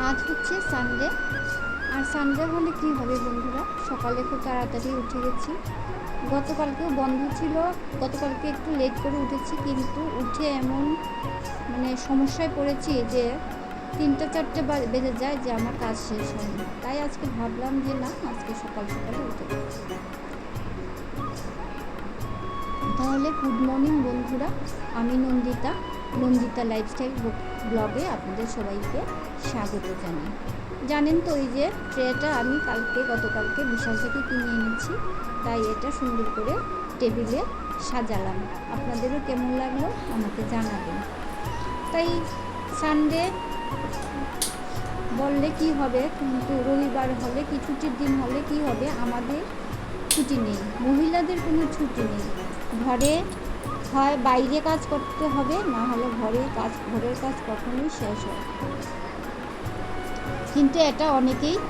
আজ হচ্ছে সানডে। আর সানডে হলে কী হবে বন্ধুরা, সকালে খুব তাড়াতাড়ি উঠে গেছি। গতকালকেও বন্ধ ছিল, গতকালকে একটু লেট করে উঠেছি, কিন্তু উঠে এমন সমস্যায় পড়েছি যে 3-4টে বেজে যায় যে আমার কাজ শেষ হয়নি। তাই আজকে ভাবলাম যে না, আজকে সকাল সকালে উঠে যাই। তাহলে গুড মর্নিং বন্ধুরা, আমি নন্দিতা লাইফস্টাইল ব্লগে আপনাদের সবাইকে স্বাগত জানাই। জানেন তো, এই যে ট্রেটা আমি গতকালকে বিশাল থেকে কিনে এনেছি, তাই এটা সুন্দর করে টেবিলে সাজালাম। আপনাদেরও কেমন লাগলো আমাকে জানাবেন। তাই সানডে বললে কি হবে, কিন্তু রবিবার হলে কি ছুটির দিন হলে কি হবে, আমাদের ছুটি নেই, মহিলাদের কোনো ছুটি নেই। ঘরে হয় বাইরে কাজ করতে হবে, না হলে ঘরের কাজ কখনোই শেষ হয়। কিন্তু এটা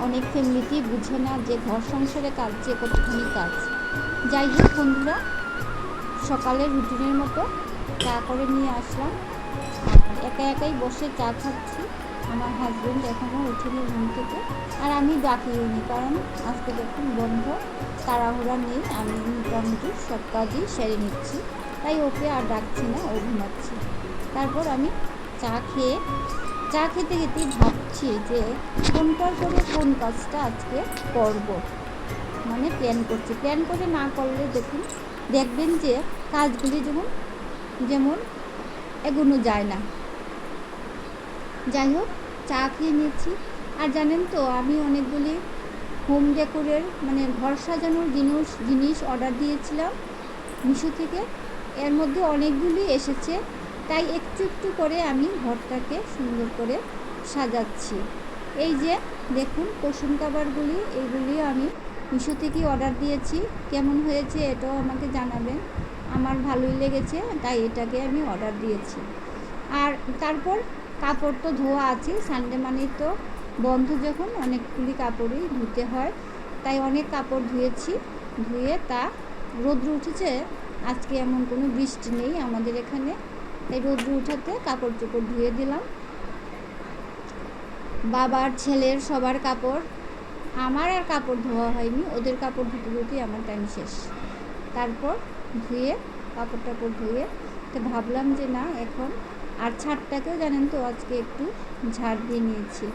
অনেক ফ্যামিলিতেই বুঝে না যে ঘর সংসারে কাজ যে কতখানি কাজ। যাই হোক বন্ধুরা, সকালের রুটিনের মতো চা করে নিয়ে আসলাম, একাই বসে চা খাচ্ছি। আমার হাজব্যান্ড এখনও ওঠেনি ঘুম থেকে, আর আমি ডাকিনি, কারণ আজকে দেখুন বন্ধ, তাড়াহুড়া নেই, আমি মোটামুটি সব কাজই সেরে নিচ্ছি, তাই ওকে আর ডাকছি না, ও ঘুমাচ্ছি। তারপর আমি চা খেতে খেতেই ভাবছি যে কোনটার করে কোন কাজটা আজকে করব, প্ল্যান করে না করলে দেখবেন যে কাজগুলি যেমন এগোনো যায় না। যাই হোক, চা খেয়ে নিয়েছি। আর জানেন তো, আমি অনেকগুলি হোম ডেকোরের ঘর সাজানোর জিনিস অর্ডার দিয়েছিলাম মিশো থেকে। এর মধ্যে অনেকগুলি এসেছে, তাই একটু করে আমি ঘরটাকে সুন্দর করে সাজাচ্ছি। এই যে দেখুন কুশন কাভারগুলি, এইগুলি আমি মিশো থেকেই অর্ডার দিয়েছি। কেমন হয়েছে এটাও আমাকে জানাবেন, আমার ভালোই লেগেছে, তাই এটাকে আমি অর্ডার দিয়েছি। আর তারপর কাপড় তো ধোয়া আছে, সানডে মানেই তো বন্ধ, যখন অনেকগুলি কাপড়ই ধুতে হয়, তাই অনেক কাপড় ধুয়ে তা রোদ্র উঠেছে। আজকে এমন কোনো বৃষ্টি নেই আমাদের এখানে, তাই রোদ্র উঠাতে কাপড় চোপড় ধুয়ে দিলাম। বাবার, ছেলের, সবার কাপড়, আমার আর কাপড় ধোয়া হয়নি, ওদের কাপড় ধুতেই আমার টাইম শেষ। তারপর কাপড় টাপড় ধুয়ে তো ভাবলাম যে না, এখন আর ছাদটাকেও জানেন তো আজকে একটু ঝাড় দিয়ে নিয়েছি।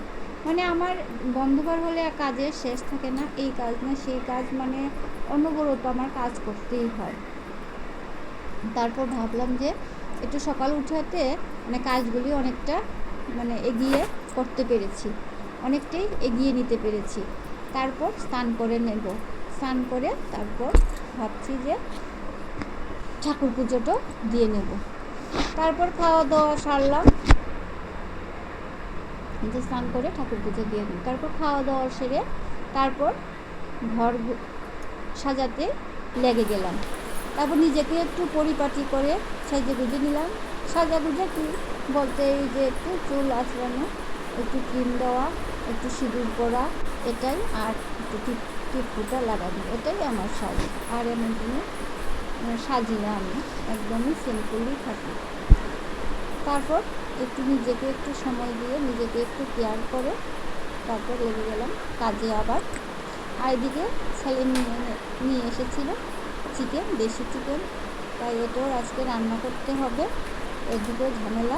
আমার বন্ধবার হলে কাজের শেষ থাকে না, এই কাজ না সেই কাজ, অনবরত আমার কাজ করতেই হয়। তারপর ভাবলাম যে একটু সকাল উঠাতে কাজগুলি অনেকটা এগিয়ে করতে পেরেছি, অনেকটাই এগিয়ে নিতে পেরেছি। তারপর স্নান করে তারপর ভাবছি যে ঠাকুর পুজোটা দিয়ে নেব। তারপর খাওয়া দাওয়া সারলাম, স্নান করে ঠাকুর পুজো দিয়ে দিই। তারপর খাওয়া দাওয়া সেরে তারপর ঘর সাজাতে লেগে গেলাম। তারপর নিজেকে একটু পরিপাটি করে সেজেগুজে নিলাম। সাজাগুজে কি বলতে, এই যে একটু চুল আঁচড়ানো, একটু ক্রিম দেওয়া, একটু সিঁদুর পরা, এটাই, আর একটু টিপটা লাগানো, এটাই আমার সাজ। আর এমন কোনো সাজি না, আমি একদমই সিম্পলই থাকি। তারপর নিজেকে একটু সময় দিয়ে নিজেকে একটু কেয়ার করে তারপর লেগে গেলাম কাজে আবার। আর এদিকে ছেলে নিয়ে এসেছিলো দেশি চিকেন, তাই এটাও আজকে রান্না করতে হবে। এদিকে ঝামেলা,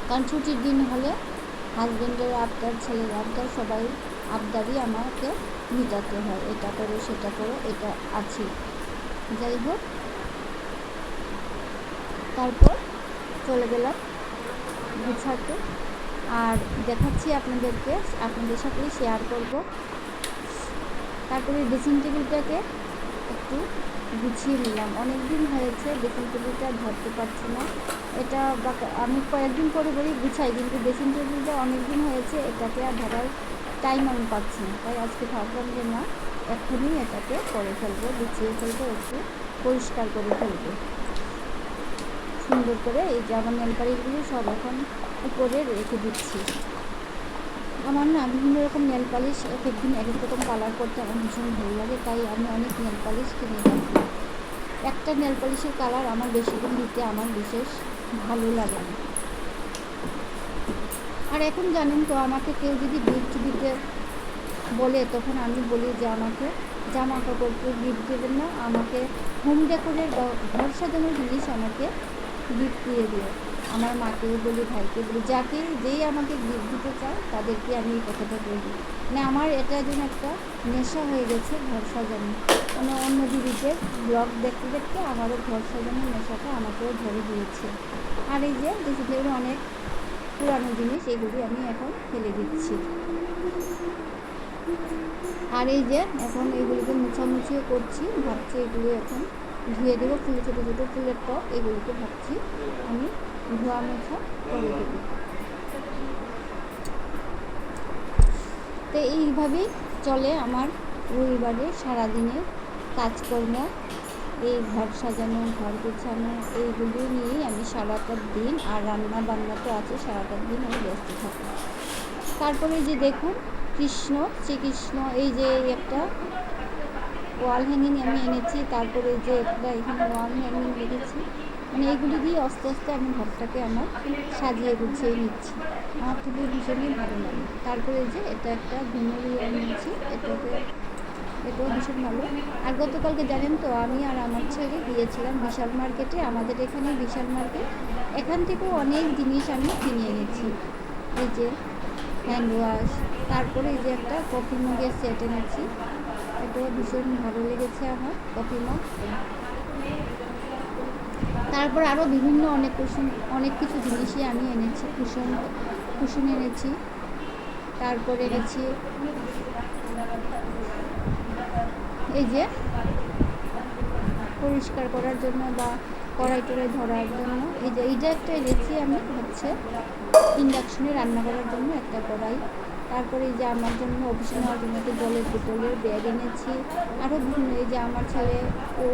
কারণ ছুটির দিন হলে হাজব্যান্ডের আবদার, ছেলের আবদার, সবাই আবদারই আমাকে মেটাতে হয়, এটা করো সেটা করো, এটা আছে। যাই হোক, তারপর চলে গেলাম গুছাতে, আর দেখাচ্ছি আপনাদের সাথে শেয়ার করব। তারপরে ড্রেসিং টেবিলটাকে একটু গুছিয়ে নিলাম। অনেক দিন হয়েছে ড্রেসিং টেবিলটা ধরতে পারছি না, এটা আমি কয়েকদিন করে গুছাই, কিন্তু ড্রেসিং টেবিলটা অনেক দিন হয়েছে, এটাকে আর ধরার টাইম আমি পাচ্ছি না। তাই আজকে ভাবলাম যে না, এখনই এটাকে করে ফেলবো, গুছিয়ে ফেলবো, একটু পরিষ্কার করে ফেলবো সুন্দর করে। এই যে আমার নেল পালিশগুলি সব এখন উপরে রেখে দিচ্ছি। আমার না বিভিন্ন রকম নেল পালিশ এক একদিন এক এক রকম কালার করতে আমার ভীষণ ভালো লাগে, তাই আমি অনেক নেল পালিশ কিনে রাখি। একটা নেল পালিশের কালার আমার বেশি দিন দিতে আমার বিশেষ ভালো লাগে না। আর এখন জানেন তো, আমাকে কেউ যদি গিফট দিতে বলে তখন আমি বলি যে আমাকে জামা কাপড় গিফট দেবেন না, আমাকে হোম ডেকোরের বা ঘর সাজানোর জিনিস আমাকে গিফট দিয়ে দিও। আমার মাকেও বলি, ভাইকে বলি, যেই আমাকে গিফট দিতে চায় তাদেরকে আমি এই কথাটা বলি। মানে আমার এটা যেন একটা নেশা হয়ে গেছে ঘর সাজানো। মানে অন্য দিদিদের ব্লগ দেখতে দেখতে আমারও ঘর সাজানোর নেশাটা আমাকেও ধরে দিয়েছে। আর এই যে ডিজিটাল অনেক পুরানো জিনিস, এগুলি আমি এখন ফেলে দিচ্ছি। আর এই যে এখন এগুলিকে মুছামুছিও করছি, ভাবছি এগুলি এখন ধুয়ে দেবো। ফুলে ছোটো ছোটো ফুলের টপ, এগুলিকে ভাবছি আমি ধোয়া মোছা করে দেবো। তো এইভাবেই চলে আমার রবিবারে সারাদিনের কাজকর্ম। এই ঘর সাজানো, ঘর গোছানো, এইগুলি নিয়েই আমি সারাটা দিন, আর রান্না বান্না তো আছে, সারাটা দিন আমি ব্যস্ত থাকি। তারপরে যে দেখুন শ্রীকৃষ্ণ, এই যে একটা ওয়াল হ্যাঙ্গিং আমি এনেছি, তারপরে যে একটা এখানে ওয়াল হ্যাঙ্গিং রেখেছি। মানে এইগুলি দিয়ে আস্তে আস্তে আমি ঘরটাকে আমার সাজিয়ে গুছিয়ে নিচ্ছি। আমার খুবই ভীষণই ভালো লাগে। তারপরে যে এটা একটা ঘুমুরি এনেছি, এটাও ভীষণ ভালো। আর গতকালকে জানেন তো, আমি আর আমার ছেলে গিয়েছিলাম বিশাল মার্কেটে। আমাদের এখানে বিশাল মার্কেট, এখান থেকেও অনেক জিনিস আমি কিনে এনেছি। এই যে হ্যান্ড ওয়াশ, তারপরে এই যে একটা কফি মগের সেট এনেছি, এটাও ভীষণ ভালো লেগেছে আমার, কফি মগ। তারপর আরও বিভিন্ন অনেক কিছু জিনিসই আমি এনেছি। কুশন এনেছি, তারপরে এনেছি এই যে পরিষ্কার করার জন্য বা কড়াই টড়াই ধরার জন্য। এই যে এইটা একটা এনেছি আমি, হচ্ছে ইন্ডাকশনে রান্না করার জন্য একটা কড়াই। তারপরে এই যে আমার জন্য অফিসে নেওয়ার জন্য একটা জলের বোতলের ব্যাগ এনেছি। আরও বিভিন্ন, এই যে আমার ছেলে ও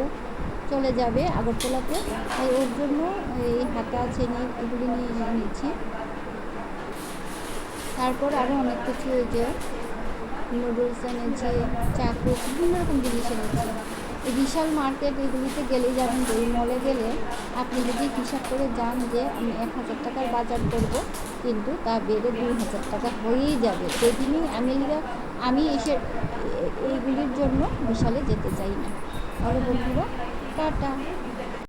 চলে যাবে আগরতলাতে, তাই ওর জন্য এই হাতা চেনি এগুলি নিয়ে এনেছি। তারপর আরও অনেক কিছু, এই যে নুডলস এনেছি, চাকু, বিভিন্ন রকম জিনিস এনেছি। এই বিশাল মার্কেট এগুলিতে গেলেই জানেন তো, এই মলে গেলে আপনি যদি হিসাব করে যান যে আমি 1000 টাকার বাজার করব, কিন্তু তা বেড়ে 2000 টাকা হয়েই যাবে। সেদিনই আমি এসে এইগুলির জন্য বিশালে যেতে চাই না। তাহলে বন্ধুরা, টাটা।